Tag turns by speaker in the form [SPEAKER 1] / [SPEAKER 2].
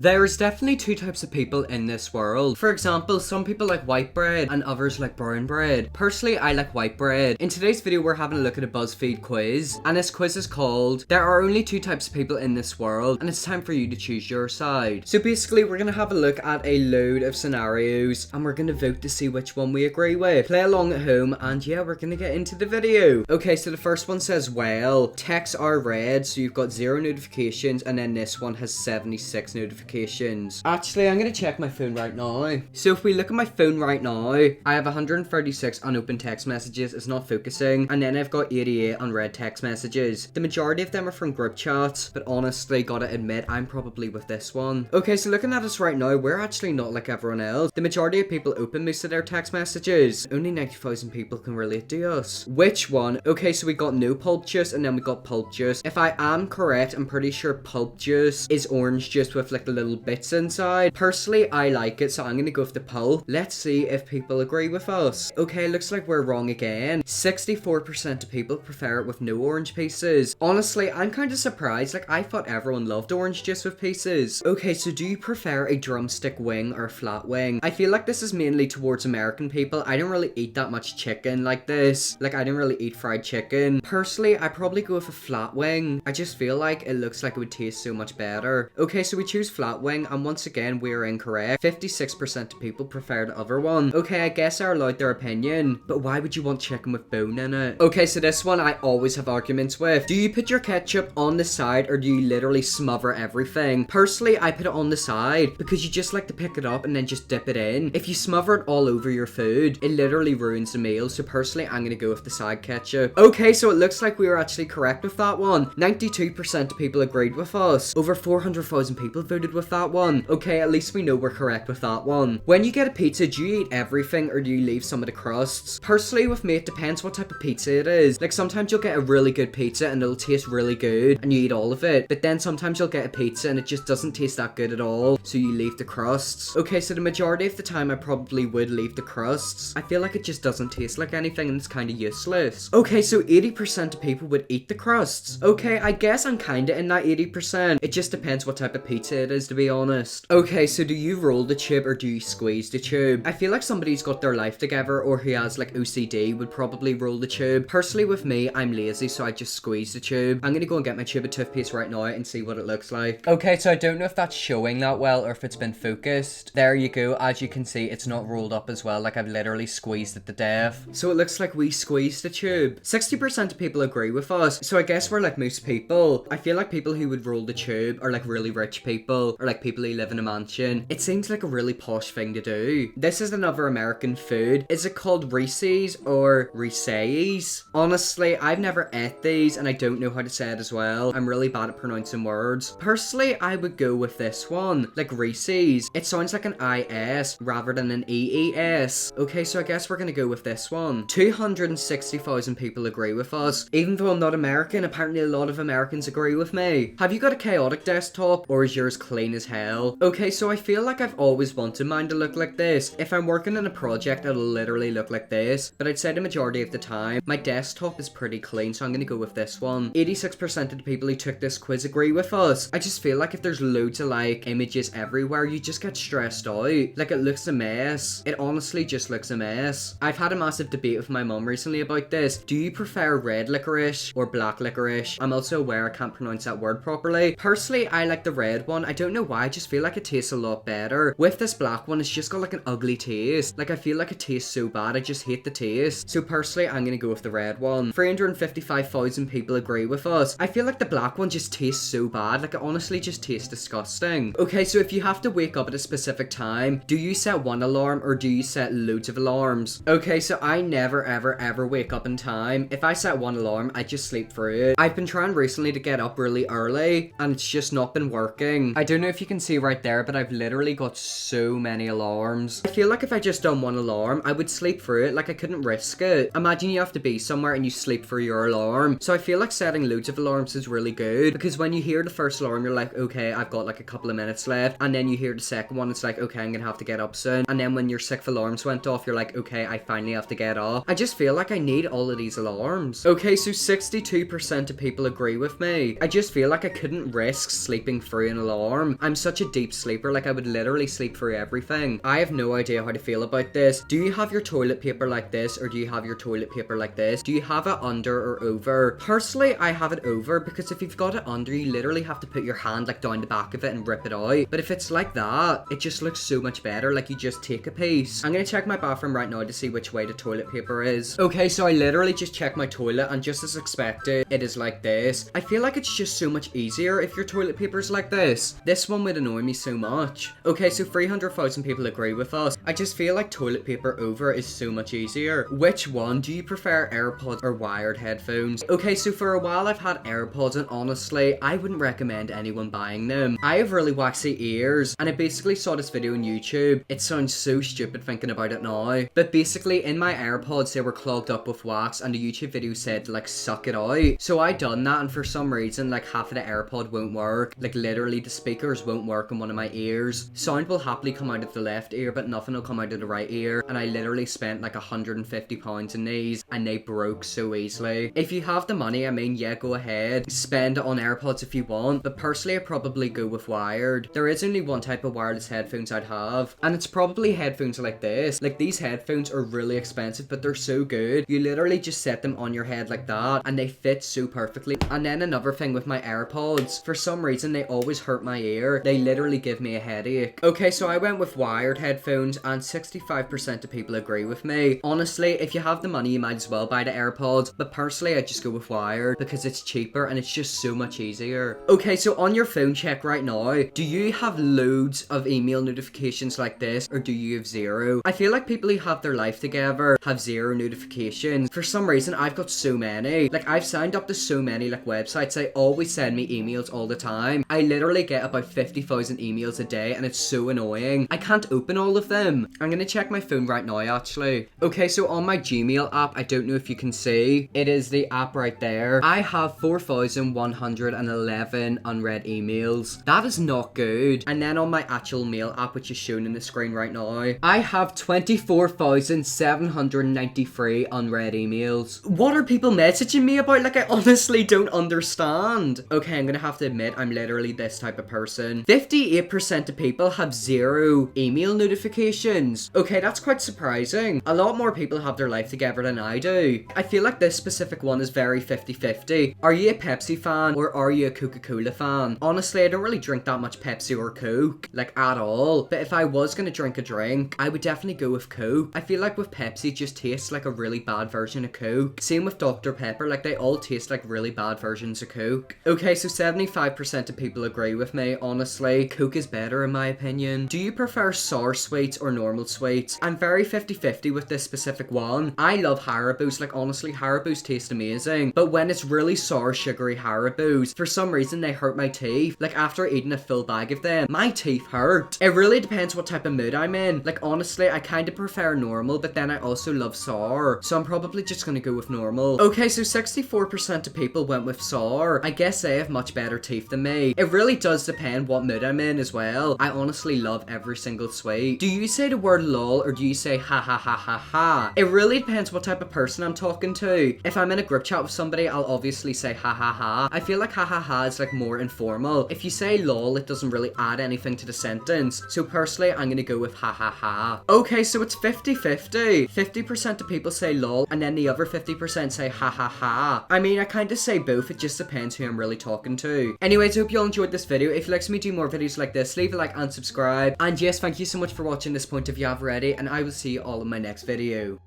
[SPEAKER 1] There's definitely two types of people in this world. For example, some people like white bread and others like brown bread. Personally, I like white bread. In today's video, we're having a look at a BuzzFeed quiz, and this quiz is called "There are only two types of people in this world, and it's time for you to choose your side." So basically, we're gonna have a look at a load of scenarios, and we're gonna vote to see which one we agree with. Play along at home, and yeah, we're gonna get into the video. Okay, so the first one says, well, texts are red, so you've got 0 notifications, and then this one has 76 notifications. Actually, I'm gonna check my phone right now. So if we look at my phone right now, I have 136 unopened text messages. It's not focusing. And then I've got 88 unread text messages. The majority of them are from group chats, but honestly, gotta admit, I'm probably with this one. Okay, so looking at us right now, we're actually not like everyone else. The majority of people open most of their text messages. Only 90,000 people can relate to us. Which one? Okay, so we got no pulp juice, and then we got pulp juice. If I am correct, I'm pretty sure pulp juice is orange juice with like the little bits inside. Personally, I like it, so I'm gonna go with the pulp. Let's see if people agree with us. Okay, looks like we're wrong again. 64% of people prefer it with no orange pieces. Honestly, I'm kind of surprised. Like, I thought everyone loved orange juice with pieces. Okay, so do you prefer a drumstick wing or a flat wing? I feel like this is mainly towards American people. I don't really eat that much chicken like this. Like, I don't really eat fried chicken. Personally, I probably go with a flat wing. I just feel like it looks like it would taste so much better. Okay, so we choose flat wing, and once again we're incorrect. 56% of people prefer the other one. Okay, I guess they're allowed their opinion, but why would you want chicken with bone in it? Okay, so this one I always have arguments with. Do you put your ketchup on the side, or do you literally smother everything? Personally, I put it on the side because you just like to pick it up and then just dip it in. If you smother it all over your food, it literally ruins the meal. So personally, I'm gonna go with the side ketchup. Okay, so it looks like we were actually correct with that one. 92% of people agreed with us. Over 400,000 people voted with that one. Okay, at least we know we're correct with that one. When you get a pizza, do you eat everything or do you leave some of the crusts? Personally, with me, it depends what type of pizza it is. Like, sometimes you'll get a really good pizza and it'll taste really good and you eat all of it. But then sometimes you'll get a pizza and it just doesn't taste that good at all, so you leave the crusts. Okay, so the majority of the time I probably would leave the crusts. I feel like it just doesn't taste like anything and it's kind of useless. Okay, so 80% of people would eat the crusts. Okay, I guess I'm kind of in that 80%. It just depends what type of pizza it is, to be honest. Okay, so do you roll the tube or do you squeeze the tube? I feel like somebody's got their life together or who has like OCD would probably roll the tube. Personally, with me, I'm lazy, so I just squeeze the tube. I'm gonna go and get my tube of toothpaste right now and see what it looks like. Okay, so I don't know if that's showing that well or if it's been focused. There you go. As you can see, it's not rolled up as well. Like, I've literally squeezed it to death. So it looks like we squeezed the tube. 60% of people agree with us. So I guess we're like most people. I feel like people who would roll the tube are like really rich people or like people who live in a mansion. It seems like a really posh thing to do. This is another American food. Is it called Reese's or Reese's? Honestly, I've never ate these and I don't know how to say it as well. I'm really bad at pronouncing words. Personally, I would go with this one. Like Reese's. It sounds like an IS rather than an EES. Okay, so I guess we're gonna go with this one. 260,000 people agree with us. Even though I'm not American, apparently a lot of Americans agree with me. Have you got a chaotic desktop or is yours clean as hell? Okay, so I feel like I've always wanted mine to look like this. If I'm working on a project, it'll literally look like this. But I'd say the majority of the time, my desktop is pretty clean, so I'm gonna go with this one. 86% of the people who took this quiz agree with us. I just feel like if there's loads of like images everywhere, you just get stressed out. Like, it looks a mess. It honestly just looks a mess. I've had a massive debate with my mom recently about this. Do you prefer red licorice or black licorice? I'm also aware I can't pronounce that word properly. Personally, I like the red one. I don't know why, I just feel like it tastes a lot better. With this black one, it's just got like an ugly taste. Like, I feel like it tastes so bad, I just hate the taste. So personally, I'm gonna go with the red one. 355,000 people agree with us. I feel like the black one just tastes so bad. Like, it honestly just tastes disgusting. Okay, so if you have to wake up at a specific time, do you set one alarm or do you set loads of alarms? Okay, so I never ever wake up in time. If I set one alarm, I just sleep through it. I've been trying recently to get up really early and it's just not been working. I don't know if you can see right there, but I've literally got so many alarms. I feel like if I just done one alarm, I would sleep through it. Like, I couldn't risk it. Imagine you have to be somewhere and you sleep through your alarm. So I feel like setting loads of alarms is really good because when you hear the first alarm, you're like, okay, I've got like a couple of minutes left. And then you hear the second one, it's like, okay, I'm gonna have to get up soon. And then when your sixth alarms went off, you're like, okay, I finally have to get up. I just feel like I need all of these alarms. Okay, so 62% of people agree with me. I just feel like I couldn't risk sleeping through an alarm. warm. I'm such a deep sleeper, like I would literally sleep through everything. I have no idea how to feel about this. Do you have your toilet paper like this, or do you have your toilet paper like this? Do you have it under or over? Personally, I have it over, because if you've got it under, you literally have to put your hand like down the back of it and rip it out. But if it's like that, it just looks so much better, like you just take a piece. I'm gonna check my bathroom right now to see which way the toilet paper is. Okay, so I literally just checked my toilet, and just as expected, it is like this. I feel like it's just so much easier if your toilet paper is like this. This one would annoy me so much. Okay, so 300,000 people agree with us. I just feel like toilet paper over is so much easier. Which one? Do you prefer AirPods or wired headphones? Okay, so for a while I've had AirPods, and honestly, I wouldn't recommend anyone buying them. I have really waxy ears, and I basically saw this video on YouTube. It sounds so stupid thinking about it now, but basically in my AirPods they were clogged up with wax, and the YouTube video said to like suck it out. So I done that, and for some reason like half of the AirPod won't work. Like literally the speakers won't work in one of my ears. Sound will happily come out of the left ear, but nothing will come out of the right ear, and I literally spent like £150 in these, and they broke so easily. If you have the money, I mean, yeah, go ahead, spend it on AirPods if you want, but personally I'd probably go with wired. There is only one type of wireless headphones I'd have, and it's probably headphones like this. Like these headphones are really expensive, but they're so good. You literally just set them on your head like that, and they fit so perfectly. And then another thing with my AirPods, for some reason they always hurt my ear. They literally give me a headache. Okay, so I went with wired headphones, and 65% of people agree with me. Honestly, if you have the money, you might as well buy the AirPods, but personally I just go with wired because it's cheaper and it's just so much easier. Okay, so on your phone check right now, do you have loads of email notifications like this, or do you have zero? I feel like people who have their life together have zero notifications. For some reason, I've got so many. Like I've signed up to so many like websites. They always send me emails all the time. I literally get about 50,000 emails a day, and it's so annoying. I can't open all of them. I'm gonna check my phone right now actually. Okay, so on my Gmail app, I don't know if you can see, it is the app right there. I have 4,111 unread emails. That is not good. And then on my actual mail app, which is shown in the screen right now, I have 24,793 unread emails. What are people messaging me about? Like I honestly don't understand. Okay, I'm gonna have to admit, I'm literally this type of person. 58% of people have zero email notifications. Okay, that's quite surprising. A lot more people have their life together than I do. I feel like this specific one is very 50-50. Are you a Pepsi fan, or are you a Coca-Cola fan? Honestly, I don't really drink that much Pepsi or Coke, like at all. But if I was gonna drink a drink, I would definitely go with Coke. I feel like with Pepsi, it just tastes like a really bad version of Coke. Same with Dr. Pepper, like they all taste like really bad versions of Coke. Okay, so 75% of people agree with me. Honestly, Coke is better in my opinion. Do you prefer sour sweets or normal sweets? I'm very 50-50 with this specific one. I love Haribo's. Like honestly, Haribo's taste amazing, but when it's really sour sugary Haribo's, for some reason they hurt my teeth. Like after eating a full bag of them, my teeth hurt. It really depends what type of mood I'm in. Like honestly, I kind of prefer normal, but then I also love sour, so I'm probably just gonna go with normal. Okay, so 64% of people went with sour. I guess they have much better teeth than me. It really does depend what mood I'm in as well. I honestly love every single sweet. Do you say the word lol, or do you say ha ha ha ha ha? It really depends what type of person I'm talking to. If I'm in a group chat with somebody, I'll obviously say ha ha ha. I feel like ha ha ha is like more informal. If you say lol, it doesn't really add anything to the sentence. So personally, I'm gonna go with ha ha ha. Okay, so it's 50-50. 50% of people say lol, and then the other 50% say ha ha ha. I mean, I kind of say both. It just depends who I'm really talking to. Anyways, I hope you all enjoyed this video. If you'd like to see me do more videos like this, leave a like and subscribe. And yes, thank you so much for watching this point if you have already, and I will see you all in my next video.